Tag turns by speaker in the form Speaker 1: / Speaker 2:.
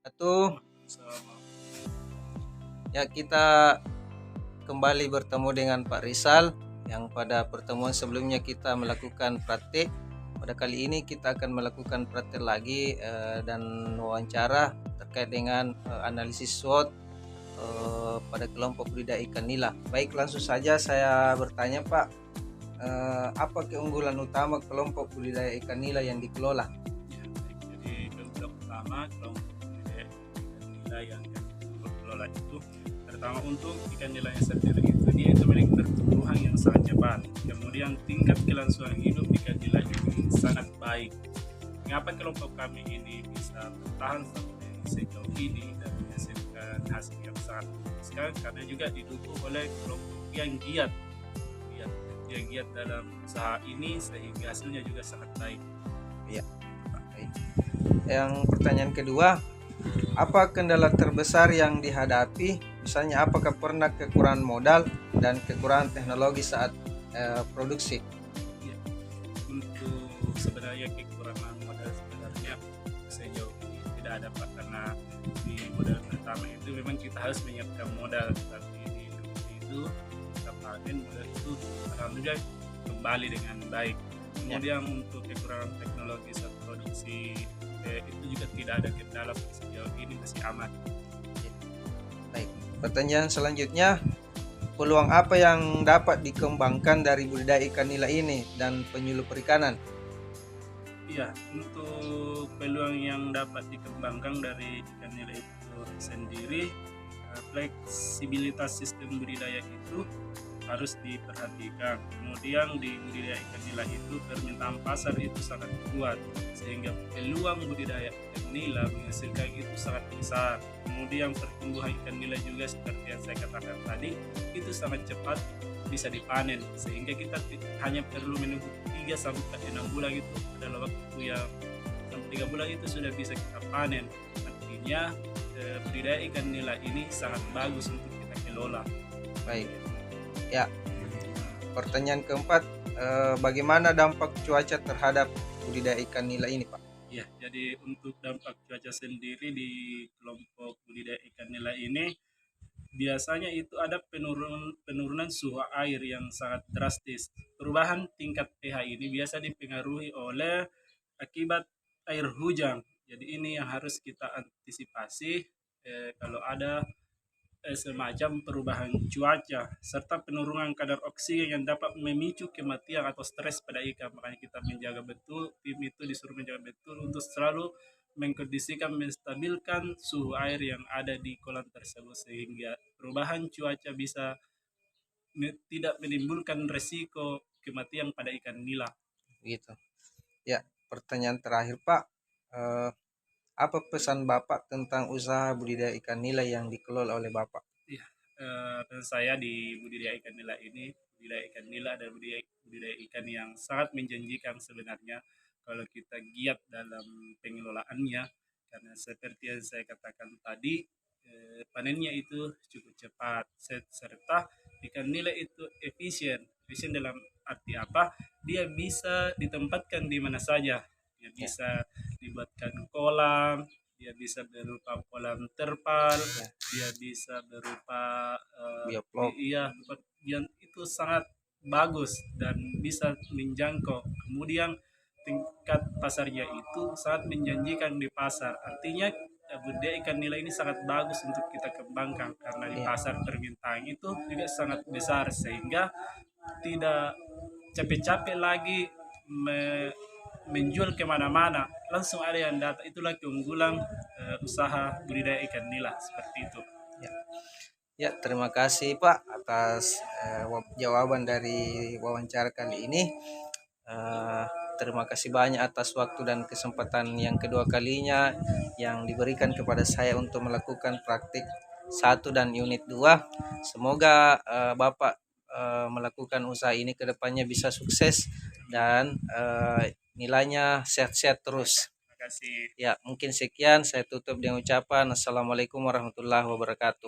Speaker 1: Wabarakatuh.
Speaker 2: Sama.
Speaker 1: Ya, kita kembali bertemu dengan Pak Rizal yang pada pertemuan sebelumnya kita melakukan praktik. Pada kali ini kita akan melakukan praktik lagi dan wawancara terkait dengan analisis SWOT pada kelompok budidaya ikan nila. Baik, langsung saja saya bertanya Pak, apa keunggulan utama kelompok budidaya ikan nila yang dikelola?
Speaker 2: Ya, baik. Jadi keunggulan utama kelompok budidaya ikan nila yang kelola itu pertama untuk ikan nila yang sendiri itu dia itu memiliki pertumbuhan yang sangat cepat. Kemudian tingkat kelangsungan hidup ikan nila ini sangat baik. Mengapa kelompok kami ini bisa bertahan sampai sejauh ini dan menghasilkan hasil yang sangat memuaskan karena juga didukung oleh kelompok yang giat dalam usaha ini sehingga hasilnya juga sangat baik.
Speaker 1: Ya, baik. Yang pertanyaan kedua, apa kendala terbesar yang dihadapi? Misalnya, apakah pernah kekurangan modal dan kekurangan teknologi saat produksi?
Speaker 2: Ya, untuk sebenarnya kekurangan modal sebenarnya sejauh ini tidak ada Pak, karena di modal pertama itu memang kita harus menyiapkan modal, tapi di itu kita panen modal itu alhamdulillah kembali dengan baik. Kemudian untuk kekurangan teknologi saat produksi itu juga tidak ada kendala sejauh ini, masih aman.
Speaker 1: Baik, pertanyaan selanjutnya, peluang apa yang dapat dikembangkan dari budidaya ikan nila ini dan penyuluh perikanan?
Speaker 2: Iya, untuk peluang yang dapat dikembangkan dari ikan nila itu sendiri, fleksibilitas sistem budidaya itu harus diperhatikan. Kemudian di budidaya ikan nila itu permintaan pasar itu sangat kuat, sehingga peluang budidaya ikan nila menghasilkan itu sangat besar. Kemudian pertumbuhan ikan nila juga seperti yang saya katakan tadi itu sangat cepat bisa dipanen, sehingga kita hanya perlu menunggu 3 sampai 6 bulan itu adalah waktu yang sampai 3 bulan itu sudah bisa kita panen. Artinya budidaya ikan nila ini sangat bagus untuk kita kelola.
Speaker 1: Baik. Ya, pertanyaan keempat, bagaimana dampak cuaca terhadap budidaya ikan nila ini, Pak?
Speaker 2: Ya, jadi untuk dampak cuaca sendiri di kelompok budidaya ikan nila ini biasanya itu ada penurunan suhu air yang sangat drastis. Perubahan tingkat pH ini biasa dipengaruhi oleh akibat air hujan. Jadi ini yang harus kita antisipasi kalau ada semacam perubahan cuaca serta penurunan kadar oksigen yang dapat memicu kematian atau stres pada ikan. Makanya kita menjaga betul, tim itu disuruh menjaga betul untuk selalu mengkondisikan, menstabilkan suhu air yang ada di kolam tersebut sehingga perubahan cuaca bisa tidak menimbulkan resiko kematian pada ikan nila.
Speaker 1: Gitu. Ya, pertanyaan terakhir, Pak. Apa pesan Bapak tentang usaha budidaya ikan nila yang dikelola oleh Bapak?
Speaker 2: Ya, dan saya di budidaya ikan nila ini, budidaya ikan nila dan budidaya ikan yang sangat menjanjikan sebenarnya kalau kita giat dalam pengelolaannya, karena seperti yang saya katakan tadi, panennya itu cukup cepat, serta ikan nila itu efisien. Efisien dalam arti apa? Dia bisa ditempatkan di mana saja. Dia
Speaker 1: Ya,
Speaker 2: bisa dibuatkan kolam, dia bisa berupa kolam terpal,
Speaker 1: ya,
Speaker 2: dia bisa berupa
Speaker 1: bioflok.
Speaker 2: iya, yang itu sangat bagus dan bisa menjangkau. Kemudian tingkat pasarnya itu sangat menjanjikan di pasar. Artinya budidaya ikan nila ini sangat bagus untuk kita kembangkan karena di
Speaker 1: Ya,
Speaker 2: pasar permintaan itu juga sangat besar sehingga tidak capek-capek lagi menjual kemana-mana, langsung ada yang datang. Itulah keunggulan usaha budidaya ikan nila seperti itu.
Speaker 1: ya. Ya, terima kasih Pak atas jawaban dari wawancara kali ini. Eh, Terima kasih banyak atas waktu dan kesempatan yang kedua kalinya yang diberikan kepada saya untuk melakukan praktik 1 dan unit 2. Semoga Bapak melakukan usaha ini ke depannya bisa sukses dan nilainya sehat-sehat terus.
Speaker 2: Terima kasih.
Speaker 1: Ya, mungkin sekian, saya tutup dengan ucapan Assalamualaikum warahmatullahi wabarakatuh.